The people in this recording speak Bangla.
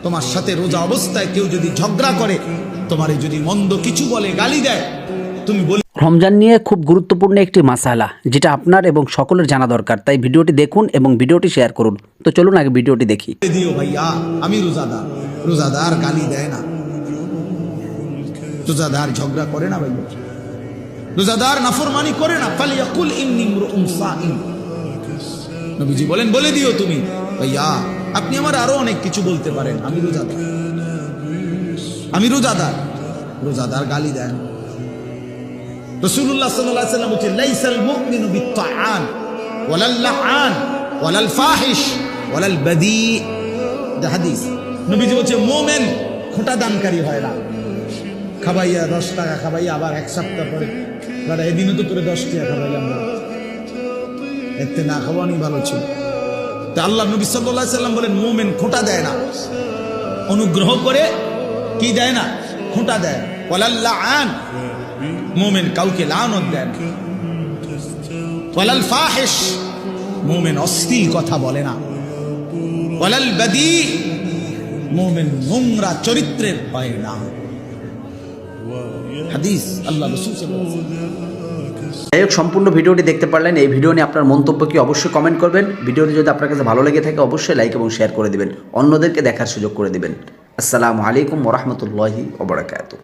তোমার সাথে রোজা অবস্থায় কেউ যদি ঝগড়া করে, তোমারে যদি মন্দ কিছু বলে, গালি দেয়, তুমি বলে রমজান নিয়ে খুব গুরুত্বপূর্ণ একটি মাসালা, যেটা আপনার এবং সকলের জানা দরকার। তাই ভিডিওটি দেখুন এবং ভিডিওটি শেয়ার করুন। তো চলুন আগে ভিডিওটি দেখি। দিও ভাইয়া, আমি রোজাদার। রোজাদার গালি দেয় না, রোজাদার ঝগড়া করে না ভাইয়া, রোজাদার নাফরমানি করে না। ফালিয়াকুল ইন্নী ইমরুউন সাইম। নবীজি বলেন, বলে দিও তুমি ভাইয়া, আপনি আমার আরো অনেক কিছু বলতে পারেন, আমি রোজাদার, আমি রোজাদার। রোজাদার গালি দেন। রাসূলুল্লাহ সাল্লাল্লাহু আলাইহি ওয়াসাল্লাম বলেন, লাইসাল মুমিনু বিত্তাআন ওয়ালাল লাআন ওয়ালাল ফাহিশ ওয়ালাল বাদী। হাদিস। নবীজি বলেন, মুমিন খোঁটা দানকারী হয় না। খাবাইয়া 10 টাকা খাবাইয়া আবার এক সপ্তাহ পরে দাদা এদিনও তো তোরে 10 টাকা খাবাইলাম, এতে না খাওয়ানি ভালো ছিল। তা আল্লাহ নবী সাল্লাল্লাহু আলাইহি ওয়াসাল্লাম বলেন, মুমিন খোঁটা দেয় না, অনুগ্রহ করে কি দেয় না, খোঁটা দেয়। ওয়ালাল লাআন, মুমিন কাউকে লানত দেয় না। ওয়ালাল ফাহিশ, মুমিন অশ্লীল কথা বলে না। ওয়ালাল বাদী, মুমিন নোংরা চরিত্রের হয় না। হাদিস আল্লাহ রাসূল সাল্লাল্লাহু আলাইহি ওয়াসাল্লাম। যাই হোক, সম্পূর্ণ ভিডিওটি দেখতে পারলেন। এই ভিডিও নিয়ে আপনার মন্তব্য কি অবশ্যই কমেন্ট করবেন। ভিডিওটি যদি আপনার কাছে ভালো লেগে থাকে অবশ্যই লাইক এবং শেয়ার করে দিবেন, অন্যদেরকে দেখার সুযোগ করে দিবেন। আসসালামু আলাইকুম ওয়া রাহমাতুল্লাহি ওয়া বারাকাতুহু।